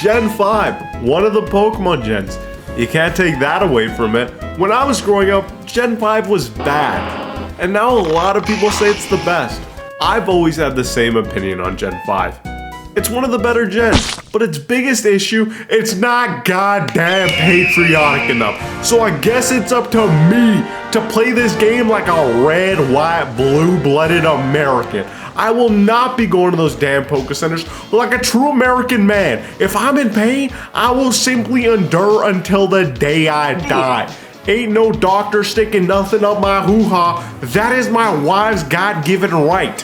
Gen 5, one of the Pokemon gens. You can't take that away from it. When I was growing up, Gen 5 was bad, and now a lot of people say it's the best. I've always had the same opinion on Gen 5. It's one of the better gens, but its biggest issue, it's not goddamn patriotic enough. So I guess it's up to me to play this game like a red, white, blue-blooded American. I will not be going to those damn PokéCenters like a true American man. If I'm in pain, I will simply endure until the day I die. Ain't no doctor sticking nothing up my hoo-ha. That is my wife's God-given right.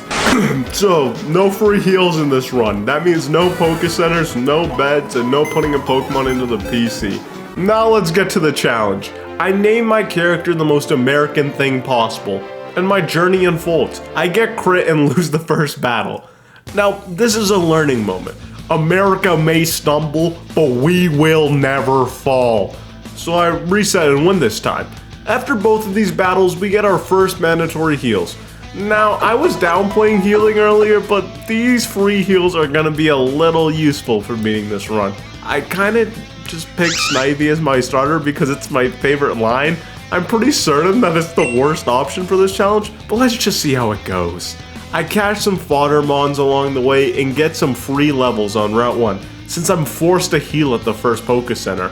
So, no free heals in this run. That means no PokéCenters, no beds, and no putting a Pokemon into the PC. Now let's get to the challenge. I name my character the most American thing possible, and my journey unfolds. I get crit and lose the first battle. Now, this is a learning moment. America may stumble, but we will never fall. So I reset and win this time. After both of these battles, we get our first mandatory heals. Now, I was downplaying healing earlier, but these free heals are gonna be a little useful for beating this run. I kinda just picked Snivy as my starter because it's my favorite line. I'm pretty certain that it's the worst option for this challenge, but let's just see how it goes. I catch some fodder mons along the way and get some free levels on Route 1, since I'm forced to heal at the first PokéCenter.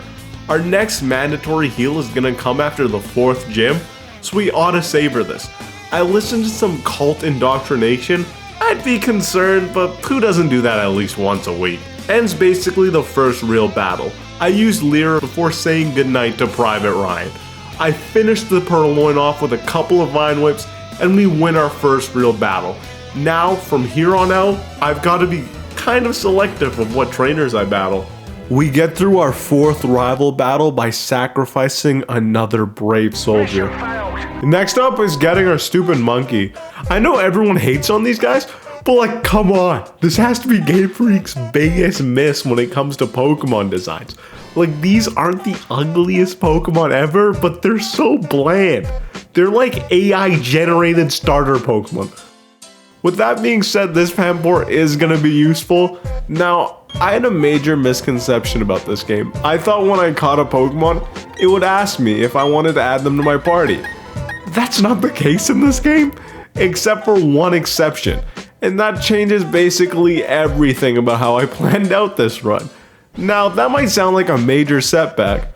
Our next mandatory heal is gonna come after the 4th gym, so we ought to savor this. I listened to some cult indoctrination. I'd be concerned, but who doesn't do that at least once a week? Ends basically the first real battle. I used Lyra before saying goodnight to Private Ryan. I finished the Purloin off with a couple of Vine Whips, and we win our first real battle. Now, from here on out, I've got to be kind of selective of what trainers I battle. We get through our 4th rival battle by sacrificing another brave soldier. Next up is getting our stupid monkey. I know everyone hates on these guys, but like, come on. This has to be Game Freak's biggest miss when it comes to Pokemon designs. Like, these aren't the ugliest Pokemon ever, but they're so bland. They're like AI generated starter Pokemon. With that being said, this Pampor is gonna be useful. Now, I had a major misconception about this game. I thought when I caught a Pokemon, it would ask me if I wanted to add them to my party. That's not the case in this game, except for one exception. And that changes basically everything about how I planned out this run. Now, that might sound like a major setback,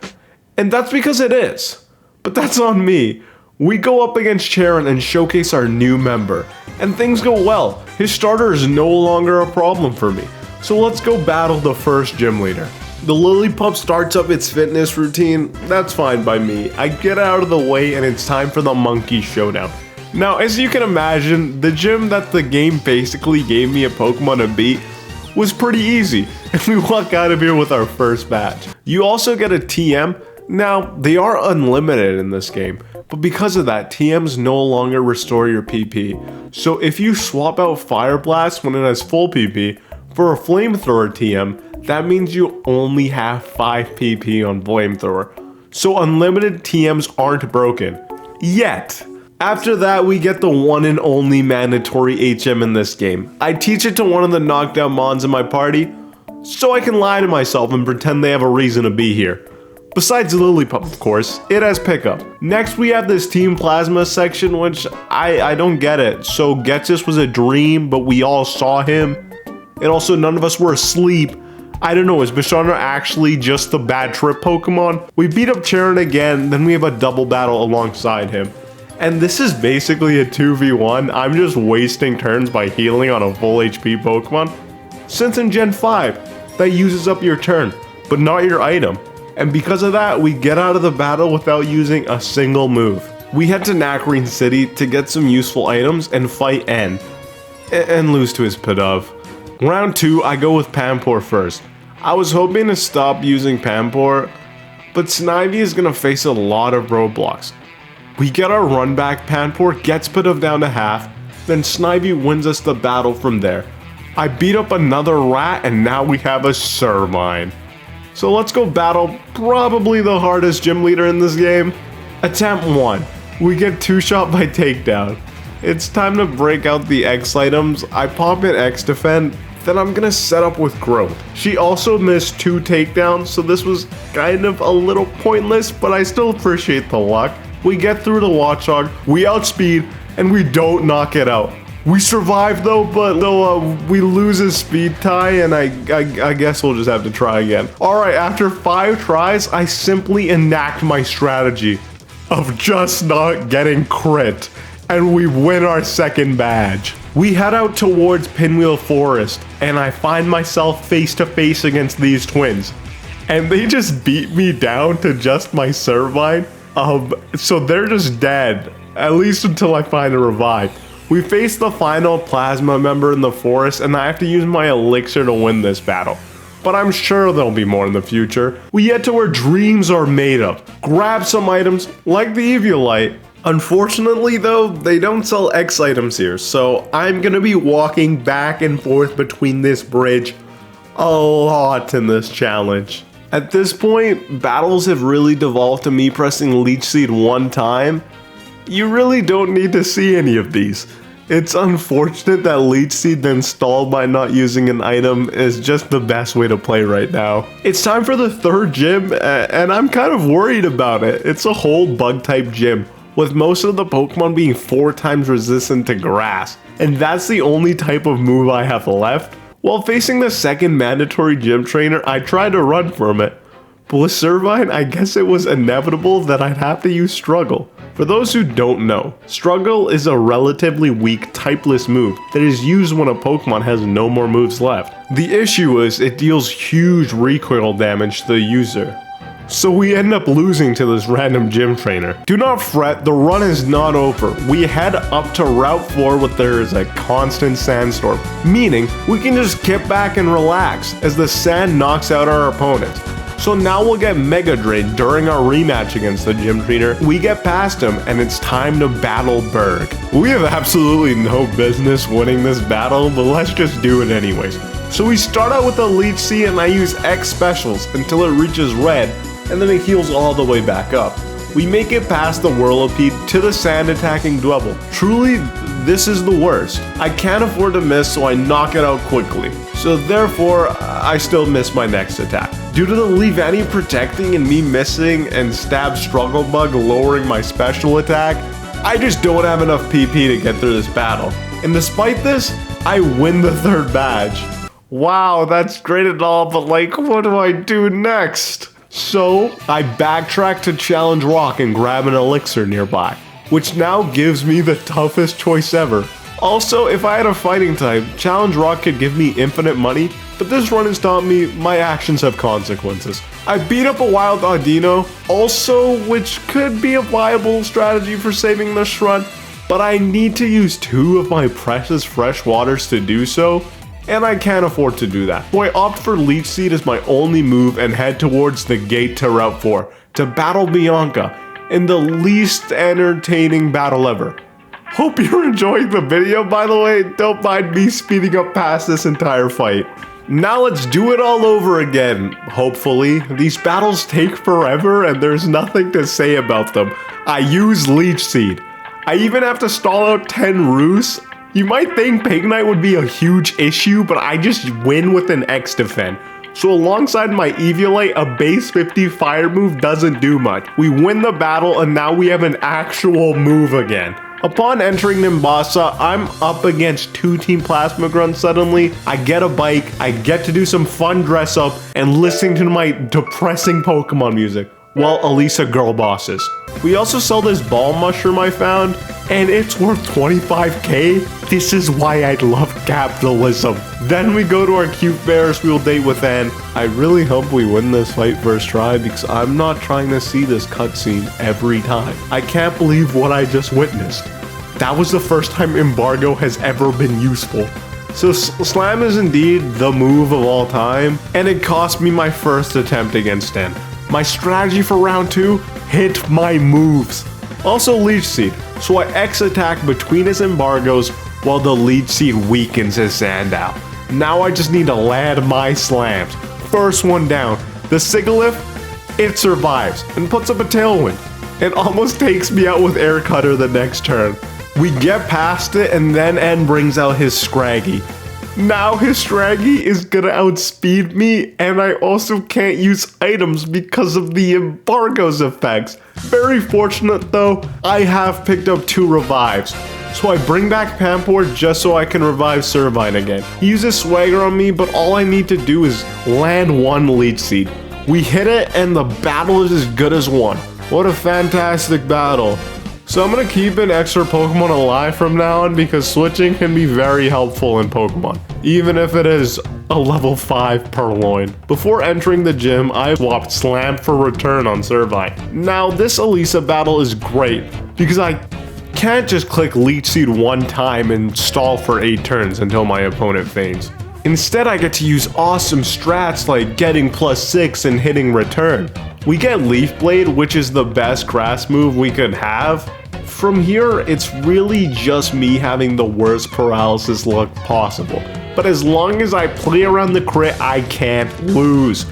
and that's because it is. But that's on me. We go up against Charon and showcase our new member, and things go well. His starter is no longer a problem for me. So let's go battle the first gym leader. The Lillipup starts up its fitness routine. That's fine by me. I get out of the way and it's time for the monkey showdown. Now, as you can imagine, the gym that the game basically gave me a Pokemon to beat was pretty easy, and we walk out of here with our first batch. You also get a TM. Now, they are unlimited in this game, but because of that, TMs no longer restore your PP. So if you swap out Fire Blast when it has full PP for a Flamethrower TM, that means you only have 5 PP on Flamethrower. So unlimited TMs aren't broken. Yet. After that, we get the one and only mandatory HM in this game. I teach it to one of the knockdown mons in my party, so I can lie to myself and pretend they have a reason to be here. Besides Lillipup, of course, it has pickup. Next, we have this Team Plasma section, which I don't get it. So Getsus was a dream, but we all saw him. And also, none of us were asleep. I don't know, is Bisharna actually just the bad trip Pokemon? We beat up Charon again, then we have a double battle alongside him. And this is basically a 2v1. I'm just wasting turns by healing on a full HP Pokemon. Since in Gen 5, that uses up your turn, but not your item. And because of that, we get out of the battle without using a single move. We head to Nakrine City to get some useful items and fight N. And lose to his Pidove. Round 2, I go with Pampor first. I was hoping to stop using Pampor, but Snivy is going to face a lot of roadblocks. We get our run back, Pampor gets Pidove down to half, then Snivy wins us the battle from there. I beat up another rat and now we have a Servine. So let's go battle probably the hardest gym leader in this game. Attempt 1. We get 2-shot by takedown. It's time to break out the X items. I pop in X defend, then I'm gonna set up with Growth. She also missed 2 takedowns, so this was kind of a little pointless, but I still appreciate the luck. We get through the Watchog, we outspeed, and we don't knock it out. We survive though, but we lose his speed tie, and I guess we'll just have to try again. Alright, after 5 tries, I simply enact my strategy of just not getting crit, and we win our second badge. We head out towards Pinwheel Forest, and I find myself face to face against these twins. And they just beat me down to just my Servine. So they're just dead, at least until I find a revive. We face the final Plasma member in the forest, and I have to use my elixir to win this battle. But I'm sure there'll be more in the future. We get to where dreams are made of. Grab some items, like the Eviolite. Unfortunately though, they don't sell X items here, so I'm gonna be walking back and forth between this bridge a lot in this challenge. At this point, battles have really devolved to me pressing Leech Seed 1 time. You really don't need to see any of these. It's unfortunate that Leech Seed then stalled by not using an item is just the best way to play right now. It's time for the 3rd gym, and I'm kind of worried about it. It's a whole bug type gym, with most of the Pokemon being 4 times resistant to grass, and that's the only type of move I have left. While facing the 2nd mandatory gym trainer, I tried to run from it, but with Servine, I guess it was inevitable that I'd have to use Struggle. For those who don't know, Struggle is a relatively weak typeless move that is used when a Pokemon has no more moves left. The issue is it deals huge recoil damage to the user. So we end up losing to this random gym trainer. Do not fret, the run is not over. We head up to Route 4 where there is a constant sandstorm, meaning we can just get back and relax as the sand knocks out our opponents. So now we'll get Mega Drain during our rematch against the gym trainer. We get past him and it's time to battle Berg. We have absolutely no business winning this battle, but let's just do it anyways. So we start out with a Leech Seed and I use X specials until it reaches red, and then it heals all the way back up. We make it past the Whirlipede to the sand attacking Dwebble. Truly, this is the worst. I can't afford to miss, so I knock it out quickly. So therefore, I still miss my next attack. Due to the Leavanny protecting and me missing and Stab Struggle Bug lowering my special attack, I just don't have enough PP to get through this battle. And despite this, I win the 3rd badge. Wow, that's great and all, but like, what do I do next? So, I backtrack to Challenge Rock and grab an elixir nearby, which now gives me the toughest choice ever. Also, if I had a fighting type, Challenge Rock could give me infinite money, but this run has taught me my actions have consequences. I beat up a wild Audino, also, which could be a viable strategy for saving this run, but I need to use 2 of my precious fresh waters to do so, and I can't afford to do that. So I opt for Leech Seed as my only move and head towards the gate to Route 4 to battle Bianca in the least entertaining battle ever. Hope you're enjoying the video, by the way. Don't mind me speeding up past this entire fight. Now let's do it all over again, hopefully. These battles take forever and there's nothing to say about them. I use Leech Seed. I even have to stall out 10 Roosts. You might think Pignite would be a huge issue, but I just win with an X defend. So alongside my Eviolite, a base 50 fire move doesn't do much. We win the battle and now we have an actual move again. Upon entering Nimbasa, I'm up against 2 Team Plasma Grunts suddenly. I get a bike, I get to do some fun dress up and listening to my depressing Pokemon music while Elisa girl bosses. We also sell this ball mushroom I found, and it's worth 25k. This is why I love capitalism. Then we go to our cute Ferris wheel date with Anne. I really hope we win this fight first try because I'm not trying to see this cutscene every time. I can't believe what I just witnessed. That was the first time Embargo has ever been useful. So Slam is indeed the move of all time, and it cost me my first attempt against Anne. My strategy for round 2, hit my moves. Also Leech Seed, so I X attack between his embargoes while the Leech Seed weakens his Sandow. Now I just need to land my slams. First one down, the Sigilyph, it survives and puts up a Tailwind. It almost takes me out with Air Cutter the next turn. We get past it and then N brings out his Scraggy. Now his strategy is gonna outspeed me, and I also can't use items because of the embargo's effects. Very fortunate though, I have picked up 2 revives. So I bring back Pampor just so I can revive Servine again. He uses Swagger on me, but all I need to do is land 1 Leech Seed. We hit it and the battle is as good as won. What a fantastic battle. So I'm gonna keep an extra Pokemon alive from now on because switching can be very helpful in Pokemon, even if it is a level 5 Purloin. Before entering the gym, I swapped Slam for Return on Servine. Now this Elisa battle is great because I can't just click Leech Seed 1 time and stall for 8 turns until my opponent faints. Instead, I get to use awesome strats like getting +6 and hitting Return. We get Leaf Blade, which is the best grass move we could have. From here, it's really just me having the worst paralysis luck possible. But as long as I play around the crit, I can't lose.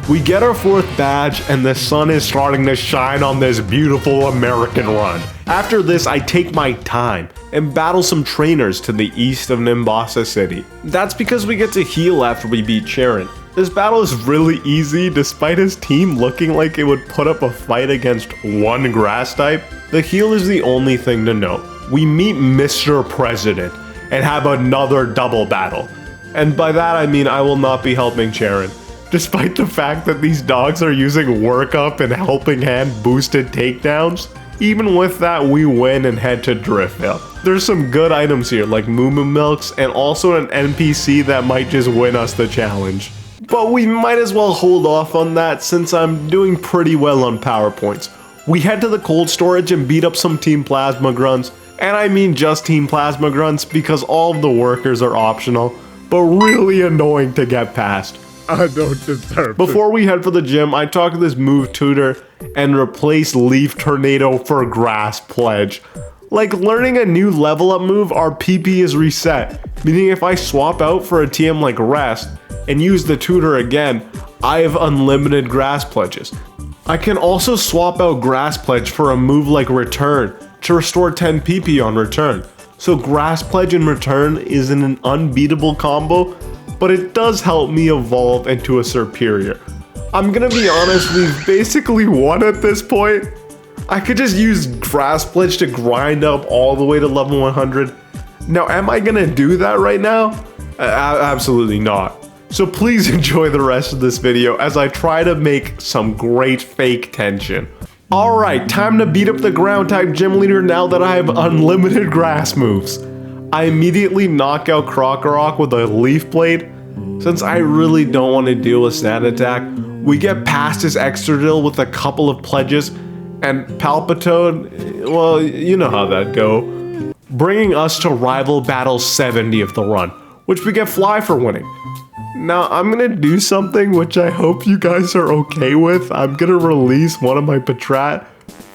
We get our 4th badge and the sun is starting to shine on this beautiful American run. After this, I take my time and battle some trainers to the east of Nimbasa City. That's because we get to heal after we beat Sharon. This battle is really easy despite his team looking like it would put up a fight against 1 grass type. The heal is the only thing to note. We meet Mr. President and have another double battle. And by that I mean I will not be helping Sharon. Despite the fact that these dogs are using Work Up and Helping Hand boosted takedowns, even with that we win and head to Driftvale. There's some good items here like Moo Moo Milks and also an NPC that might just win us the challenge. But we might as well hold off on that since I'm doing pretty well on PowerPoints. We head to the cold storage and beat up some Team Plasma Grunts, and I mean just Team Plasma Grunts because all of the workers are optional, but really annoying to get past. I don't deserve it. Before we head for the gym, I talk to this move tutor and replace Leaf Tornado for Grass Pledge. Like learning a new level up move, our PP is reset, meaning if I swap out for a TM like Rest and use the tutor again, I have unlimited Grass Pledges. I can also swap out Grass Pledge for a move like Return to restore 10 PP on return. So Grass Pledge and Return isn't an unbeatable combo, but it does help me evolve into a superior. I'm gonna be honest, we've basically won at this point. I could just use Grass Pledge to grind up all the way to level 100. Now, am I gonna do that right now? Absolutely not. So please enjoy the rest of this video as I try to make some great fake tension. Alright, time to beat up the ground type gym leader now that I have unlimited grass moves. I immediately knock out Krokorok with a Leaf Blade. Since I really don't want to deal with Sand Attack, we get past his Extradil with a couple of pledges, and Palpitoad, well, you know how that go. Bringing us to rival battle 70 of the run, which we get Fly for winning. Now, I'm gonna do something which I hope you guys are okay with. I'm gonna release one of my Patrat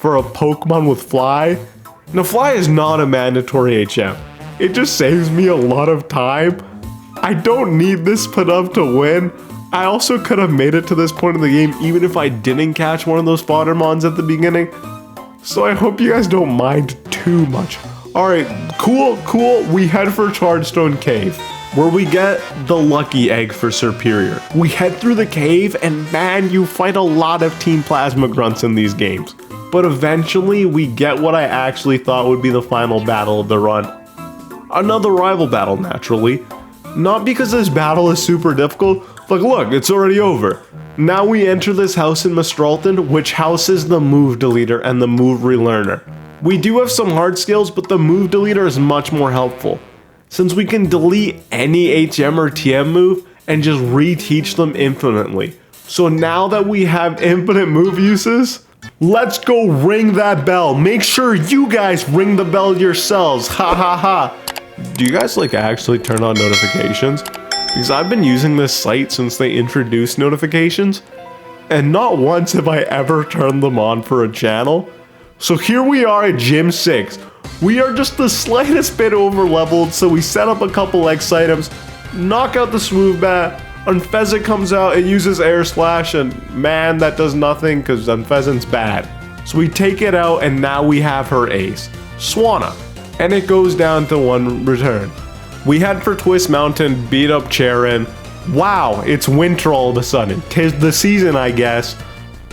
for a Pokemon with Fly. Now, Fly is not a mandatory HM. It just saves me a lot of time. I don't need this put up to win. I also could have made it to this point in the game even if I didn't catch one of those Foddermons at the beginning. So I hope you guys don't mind too much. Alright, cool. We head for Chargestone Cave, where we get the lucky egg for Superior. We head through the cave and man, you fight a lot of Team Plasma Grunts in these games. But eventually we get what I actually thought would be the final battle of the run. Another rival battle, naturally. Not because this battle is super difficult, but look, it's already over. Now we enter this house in Mistralton, which houses the move deleter and the move relearner. We do have some hard skills, but the move deleter is much more helpful, since we can delete any HM or TM move and just reteach them infinitely. So now that we have infinite move uses, let's go ring that bell. Make sure you guys ring the bell yourselves, ha ha ha. Do you guys like actually turn on notifications? Because I've been using this site since they introduced notifications, and not once have I ever turned them on for a channel. So here we are at Gym 6. We are just the slightest bit over leveled, so we set up a couple X items, knock out the Smooth Bat, Unfezant comes out, it uses Air Slash, and man, that does nothing because Unfezant's bad. So we take it out, and now we have her ace, Swanna, and it goes down to 1 return. We head for Twist Mountain, beat up Charon. Wow, it's winter all of a sudden. 'Tis the season, I guess.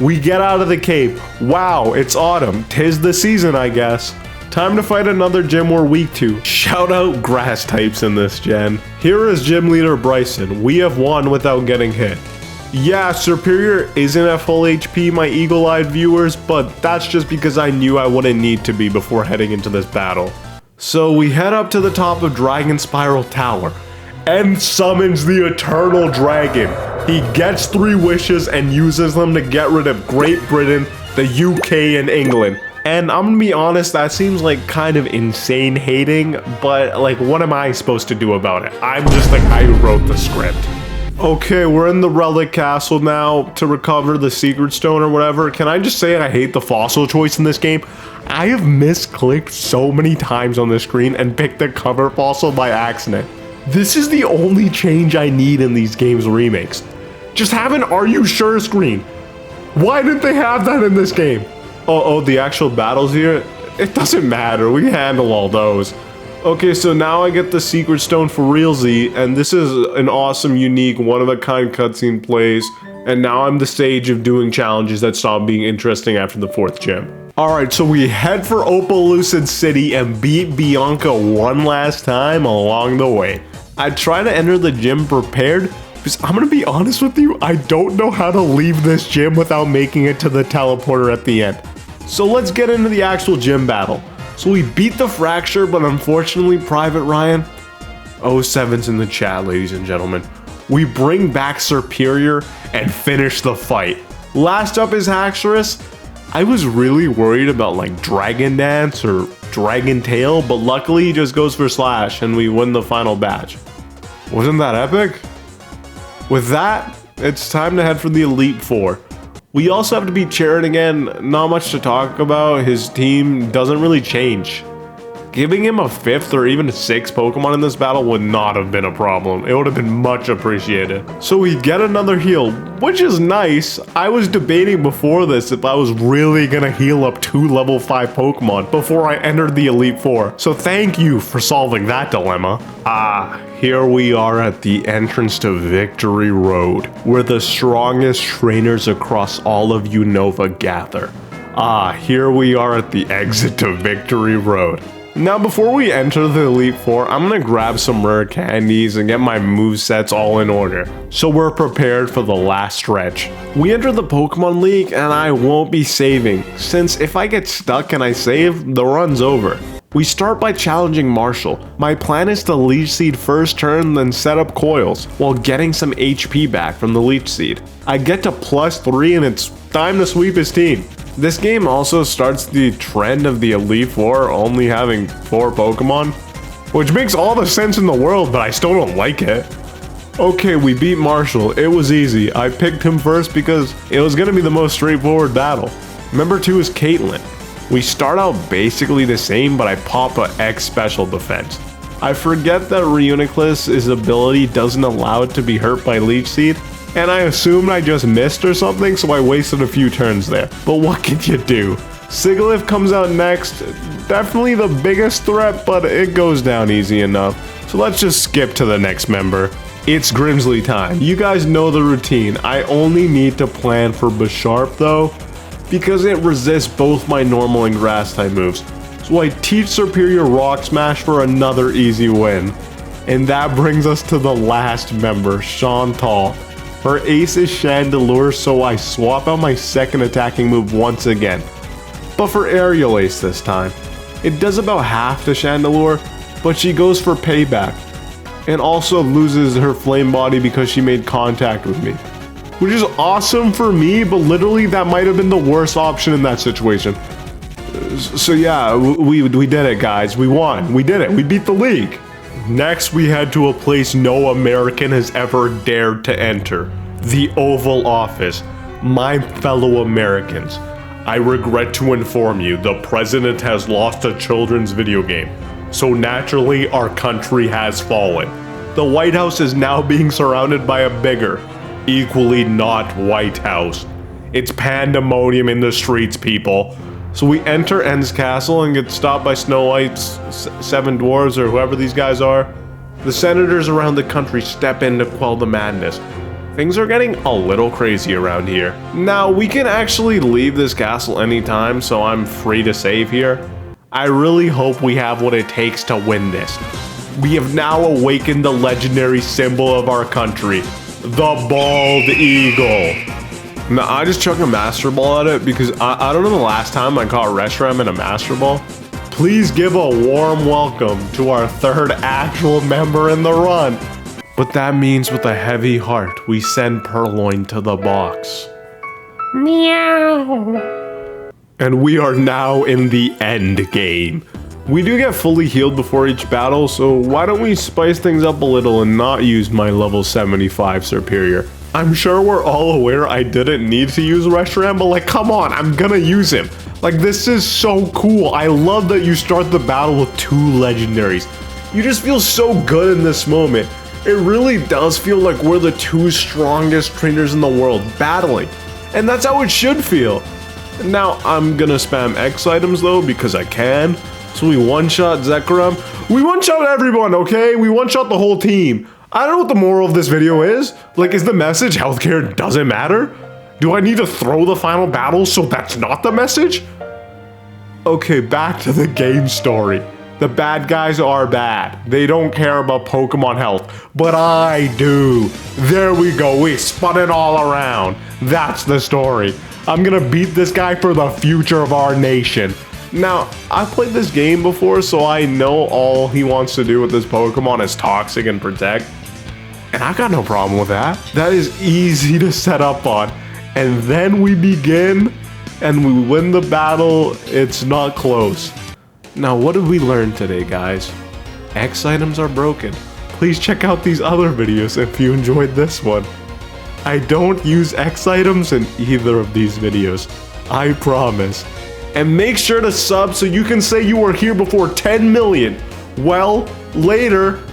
We get out of the cave. Wow, it's autumn. 'Tis the season, I guess. Time to fight another gym we're weak to. Shout out grass types in this gen. Here is gym leader Bryson. We have won without getting hit. Yeah, Superior isn't at full HP, my eagle-eyed viewers, but that's just because I knew I wouldn't need to be before heading into this battle. So we head up to the top of Dragon Spiral Tower and summons the Eternal Dragon. He gets 3 wishes and uses them to get rid of Great Britain, the UK, and England. And I'm gonna be honest, that seems like kind of insane hating, but like, what am I supposed to do about it? I'm just the guy who wrote the script. Okay, we're in the Relic Castle now to recover the Secret Stone or whatever. Can I just say I hate the fossil choice in this game? I have misclicked so many times on the screen and picked the cover fossil by accident. This is the only change I need in these games remakes. Just have an "Are you sure" screen. Why didn't they have that in this game? Oh, the actual battles here? It doesn't matter, we handle all those. Okay, so now I get the Secret Stone for realsy, and this is an awesome, unique, one-of-a-kind cutscene plays, and now I'm the stage of doing challenges that stop being interesting after the 4th gym. Alright, so we head for Opalucid City and beat Bianca one last time along the way. I try to enter the gym prepared, because I'm gonna be honest with you, I don't know how to leave this gym without making it to the teleporter at the end. So let's get into the actual gym battle. So we beat the Fracture, but unfortunately, Private Ryan, 07's in the chat, ladies and gentlemen. We bring back Superior and finish the fight. Last up is Haxorus. I was really worried about like Dragon Dance or Dragon Tail, but luckily he just goes for Slash and we win the final batch. Wasn't that epic? With that, it's time to head for the Elite Four. We also have to beat Charon again. Not much to talk about. His team doesn't really change. Giving him a 5th or even a 6th Pokemon in this battle would not have been a problem. It would have been much appreciated. So we get another heal, which is nice. I was debating before this if I was really gonna heal up 2 level 5 Pokemon before I entered the Elite Four. So thank you for solving that dilemma. Here we are at the entrance to Victory Road, where the strongest trainers across all of Unova gather. Here we are at the exit to Victory Road. Now before we enter the Elite Four, I'm gonna grab some rare candies and get my movesets all in order, so we're prepared for the last stretch. We enter the Pokemon League and I won't be saving, since if I get stuck and I save, the run's over. We start by challenging Marshall. My plan is to Leech Seed first turn, then set up coils, while getting some HP back from the Leech Seed. I get to +3 and it's time to sweep his team. This game also starts the trend of the Elite Four only having 4 Pokemon, which makes all the sense in the world, but I still don't like it. Okay, we beat Marshall. It was easy. I picked him first because it was going to be the most straightforward battle. Number 2 is Caitlyn. We start out basically the same, but I pop a X special defense. I forget that Reuniclus' ability doesn't allow it to be hurt by Leech Seed, and I assumed I just missed or something, so I wasted a few turns there. But what can you do? Sigilyph comes out next. Definitely the biggest threat, but it goes down easy enough. So let's just skip to the next member. It's Grimsley time. You guys know the routine. I only need to plan for Bisharp though, because it resists both my normal and grass type moves. So I teach Superior Rock Smash for another easy win. And that brings us to the last member, Chantal. Her ace is Chandelure, so I swap out my second attacking move once again. But for Aerial Ace this time. It does about half to Chandelure, but she goes for payback. And also loses her Flame Body because she made contact with me. Which is awesome for me, but literally that might have been the worst option in that situation. So yeah, we did it, guys. We won. We did it. We beat the league. Next, we head to a place no American has ever dared to enter. The Oval Office. My fellow Americans, I regret to inform you the president has lost a children's video game. So naturally, our country has fallen. The White House is now being surrounded by a bigger, equally not White House. It's pandemonium in the streets, people. So we enter End's castle and get stopped by Snow White's 7 dwarves or whoever these guys are. The senators around the country step in to quell the madness. Things are getting a little crazy around here. Now, we can actually leave this castle anytime, so I'm free to save here. I really hope we have what it takes to win this. We have now awakened the legendary symbol of our country, the bald eagle. Now, I just chuck a master ball at it because I don't know the last time I caught Reshiram in a master ball. Please give a warm welcome to our third actual member in the run. But that means with a heavy heart, we send Purloin to the box. Meow. And we are now in the end game. We do get fully healed before each battle, so why don't we spice things up a little and not use my level 75 superior. I'm sure we're all aware I didn't need to use Reshiram, but like, come on, I'm gonna use him. Like, this is so cool. I love that you start the battle with 2 legendaries. You just feel so good in this moment. It really does feel like we're the 2 strongest trainers in the world battling. And that's how it should feel. Now, I'm gonna spam X items though, because I can. So we one-shot Zekrom. We one-shot everyone, okay? We one-shot the whole team. I don't know what the moral of this video is. Like, is the message healthcare doesn't matter? Do I need to throw the final battle so that's not the message? Okay, back to the game story. The bad guys are bad. They don't care about Pokemon health, but I do. There we go, we spun it all around. That's the story. I'm gonna beat this guy for the future of our nation. Now, I've played this game before, so I know all he wants to do with this Pokemon is Toxic and Protect. And I've got no problem with that. That is easy to set up on. And then we begin, and we win the battle. It's not close. Now, what did we learn today, guys? X items are broken. Please check out these other videos if you enjoyed this one. I don't use X items in either of these videos. I promise. And make sure to sub so you can say you were here before 10 million. Well, later.